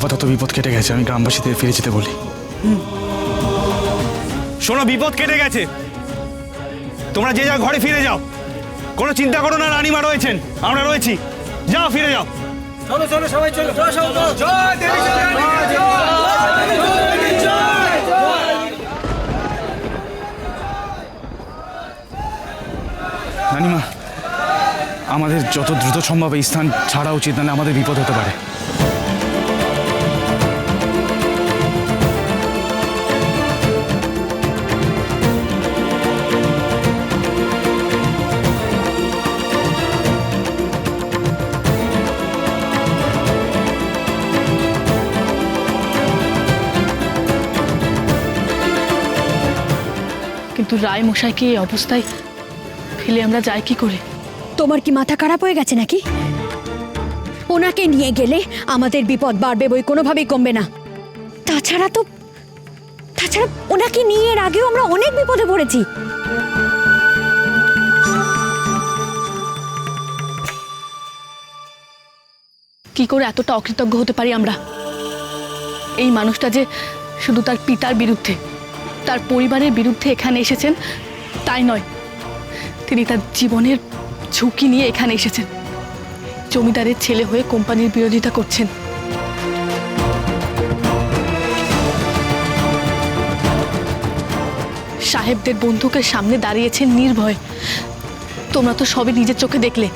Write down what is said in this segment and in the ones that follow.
আপাতত বিপদ কেটে গেছে, আমি গ্রামবাসীদের ফিরে যেতে বলি। শোনো, বিপদ কেটে গেছে, তোমরা যে যা ঘরে ফিরে যাও। কোনো চিন্তা করো না, রানীমা রয়েছেন, আমরা রয়েছি। যাও, ফিরে যাও। চলো চলো সবাই চলো, জয় দেবী রানীমা, আমাদের যত দ্রুত সম্ভব এই স্থান ছাড়া উচিত, নাহলে আমাদের বিপদ হতে পারে। কিন্তু রায় মশাইকে এই অবস্থায় ফেলে আমরা যাই কি করে? তোমার কি মাথা খারাপ হয়ে গেছে নাকি? ওনাকে নিয়ে গেলে আমাদের বিপদ বাড়বে, বই কোনোভাবেই কমবে না। তাছাড়া ওনাকে নিয়ে এর আগেও আমরা অনেক বিপদে পড়েছি। কি করে এতটা অকৃতজ্ঞ হতে পারি আমরা? এই মানুষটা যে শুধু তার পিতার বিরুদ্ধে, তার পরিবারের বিরুদ্ধে এখানে এসেছেন তাই নয়, তিনি তার জীবনের ঝুঁকি নিয়ে এখানে এসেছেন। জমিদারের ছেলে হয়ে কোম্পানির বিরোধিতা করছেন। সাহেবদের বন্দুকের সামনে দাঁড়িয়েছেন নির্ভয়। তোমরা তো সবই নিজের চোখে দেখলে।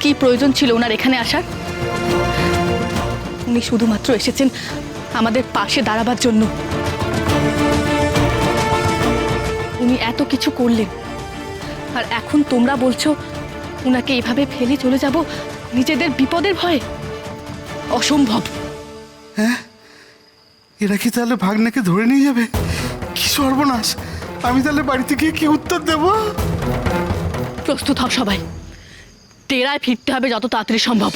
কি প্রয়োজন ছিল ওনার এখানে আসার? উনি শুধুমাত্র এসেছেন আমাদের পাশে দাঁড়াবার জন্য। উনি এত কিছু করলেন, আর এখন তোমরা বলছো উনাকে এভাবে ফেলে চলে যাব নিজেদের বিপদের ভয়ে? অসম্ভব। হ্যাঁ, এরা কি তাহলে ভাগ্নেকে ধরে নিয়ে যাবে? কি সর্বনাশ! আমি তাহলে বাড়িতে গিয়ে কি উত্তর দেব? প্রস্তুত হও সবাই, টেরায় ফিরতে হবে যত তাড়াতাড়ি সম্ভব।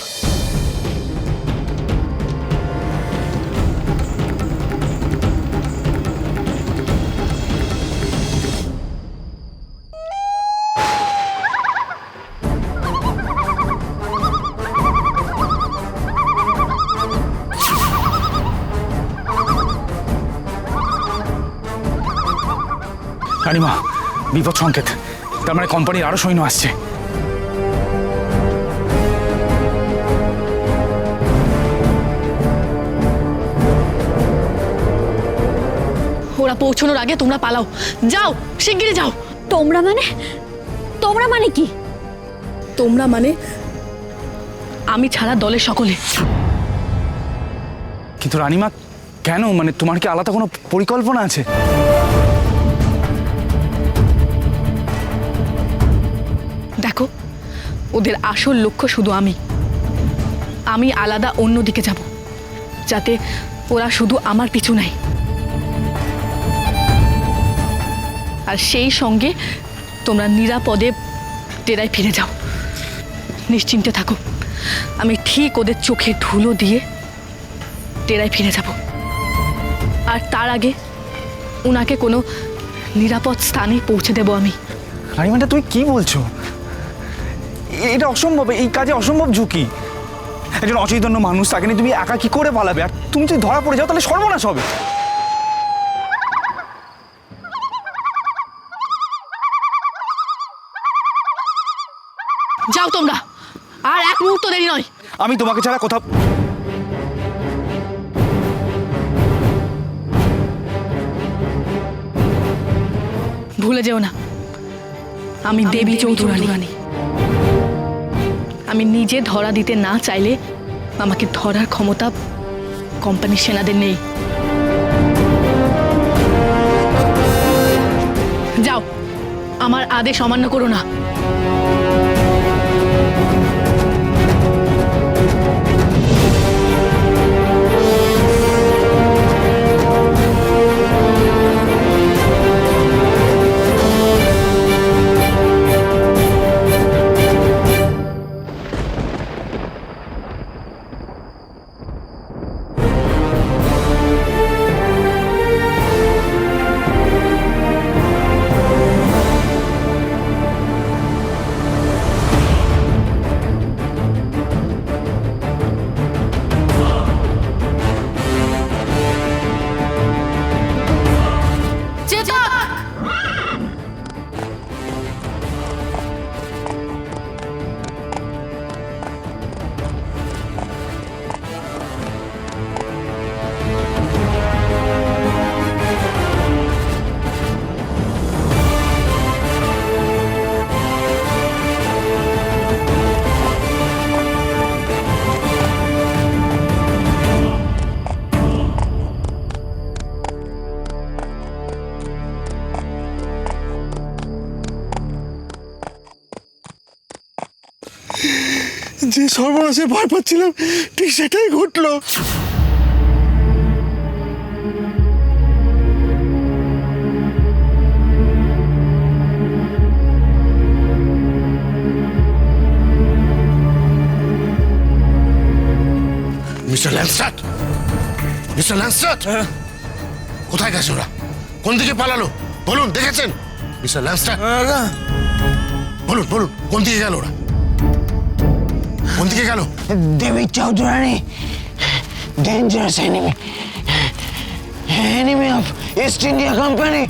রানীমা, বিপদ সংকেত, তার মানে কোম্পানির আরো সৈন্য আসছে। ওরা পৌঁছানোর আগে তোমরা পালাও, যাও, শিগগিরই যাও। তোমরা মানে কি? তোমরা মানে আমি ছাড়া দলের সকলে। কিন্তু রানীমা, কেন? মানে তোমার কি আলাদা কোনো পরিকল্পনা আছে? দেখো, ওদের আসল লক্ষ্য শুধু আমি আলাদা অন্যদিকে যাব, যাতে ওরা শুধু আমার পিছু নেয়। আর সেই সঙ্গে তোমরা নিরাপদে ডেরায় ফিরে যাও। নিশ্চিন্তে থাকো, আমি ঠিক ওদের চোখে ধুলো দিয়ে ডেরায় ফিরে যাব। আর তার আগে ওনাকে কোনো নিরাপদ স্থানে পৌঁছে দেব আমি। রানীমাটা, তুমি কি বলছো? এটা অসম্ভব, এই কাজে অসম্ভব ঝুঁকি। একজন অচৈতন্য মানুষ, তাকে নিয়ে তুমি একা কি করে পালাবে? আর তুমি যদি ধরা পড়ে যাও তাহলে সর্বনাশ হবে। যাও তোমরা, আর এক মুহূর্ত দেরি নয়। আমি তোমাকে ছাড়া কোথাও... ভুলে যেও না, আমি দেবী চৌধুরানী। আমি নিজে ধরা দিতে না চাইলে আমাকে ধরার ক্ষমতা কোম্পানির সেনাদের নেই। যাও, আমার আদেশ অমান্য করো না। যে সর্বনাশে ভয় পাচ্ছিলাম ঠিক সেটাই ঘটলো। মিস্টার ল্যান্সটার্ট, মিস্টার ল্যান্সটার্ট, কোথায় গেছে ওরা? কোন দিকে পালালো বলুন, দেখেছেন? মিস্টার ল্যান্সটার্ট, বলুন বলুন, কোন দিকে গেল ওরা? কোন দিকে গেল? দেবী Chaudhurani, dangerous enemy. Enemy of East India Company.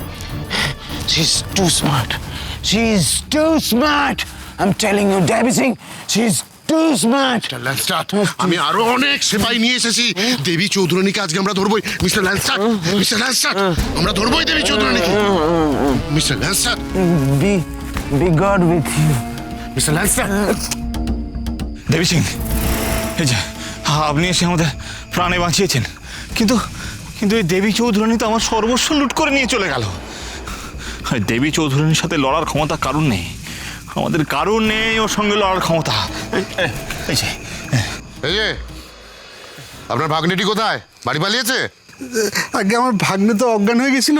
She's too smart. She's too smart. I'm telling you, Devi Singh, she's too smart. Mister Lancestart, আমি আরো অনেক সেপাই নিয়ে এসেছি। দেবী চৌধুরানীকে আজকে আমরা ধরবই। মিস্টার ল্যান্সটার্ট, মিস্টার ল্যান্সটার্ট, আমরা ধরবই দেবী চৌধুরানীকে। Mister Lancestart, Be God with you. Mister Lancestart, Devi Singh, এই যে আপনি এসে আমাদের প্রাণে বাঁচিয়েছেন, কিন্তু কিন্তু এই দেবী চৌধুরানী তো আমার সর্বস্ব লুট করে নিয়ে চলে গেল। আর দেবী চৌধুরানীর সাথে লড়ার ক্ষমতা কারণ নেই, আমাদের কারণ নেই ওর সঙ্গে লড়ার ক্ষমতা। এই যে এই যে আপনার ভাগ্নেটি কোথায়? বাড়ি পালিয়েছে? আগে আমার ভাগ্নে তো অজ্ঞান হয়ে গেছিল,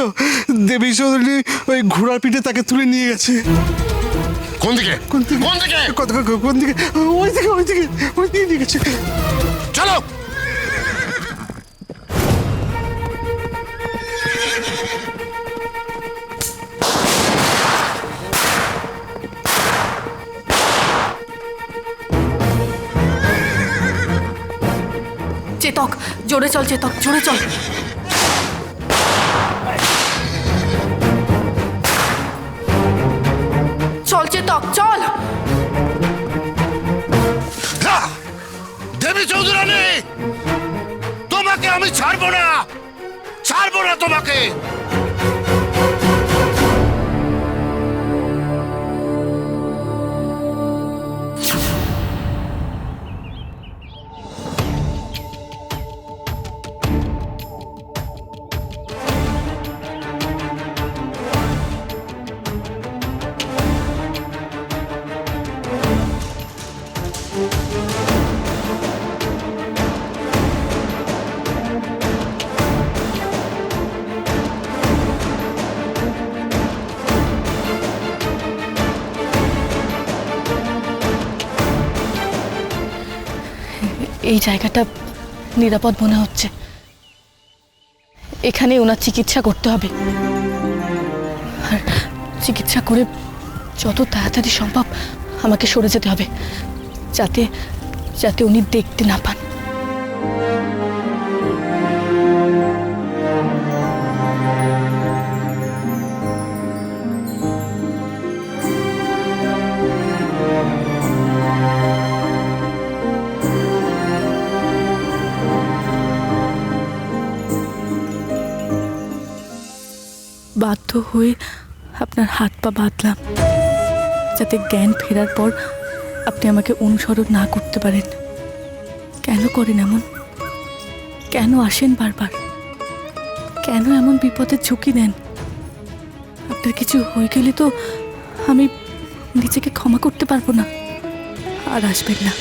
দেবী চৌধুরী ওই ঘোড়ার পিঠে তাকে তুলে নিয়ে গেছে। কোন দিকে? কোন দিকে? কোন দিকে? কোন দিকে? ওই দিকে, ওই দিকে, ওই দিকে নিয়ে গেছে। চলো। চেতক, জোরে চল চেতক, জোরে চল। চল চেতক, চল। দেবী চৌধুরানী, তোমাকে আমি ছাড়বো না, ছাড়বো না তোমাকে। এই জায়গাটা নিরাপদ মনে হচ্ছে, এখানে ওনার চিকিৎসা করতে হবে। আর চিকিৎসা করে যত তাড়াতাড়ি সম্ভব আমাকে সরে যেতে হবে, যাতে যাতে উনি দেখতে না পান। বাধ্য হয়ে আপনার হাত পা বাঁধলাম, যাতে জ্ঞান ফেরার পর আপনি আমাকে অনুসরণ না করতে পারেন। কেন করেন এমন? কেন আসেন বারবার? কেন এমন বিপদের ঝুঁকি নেন? আপনার কিছু হয়ে গেলে তো আমি নিজেকে ক্ষমা করতে পারবো না। আর আসবেন না।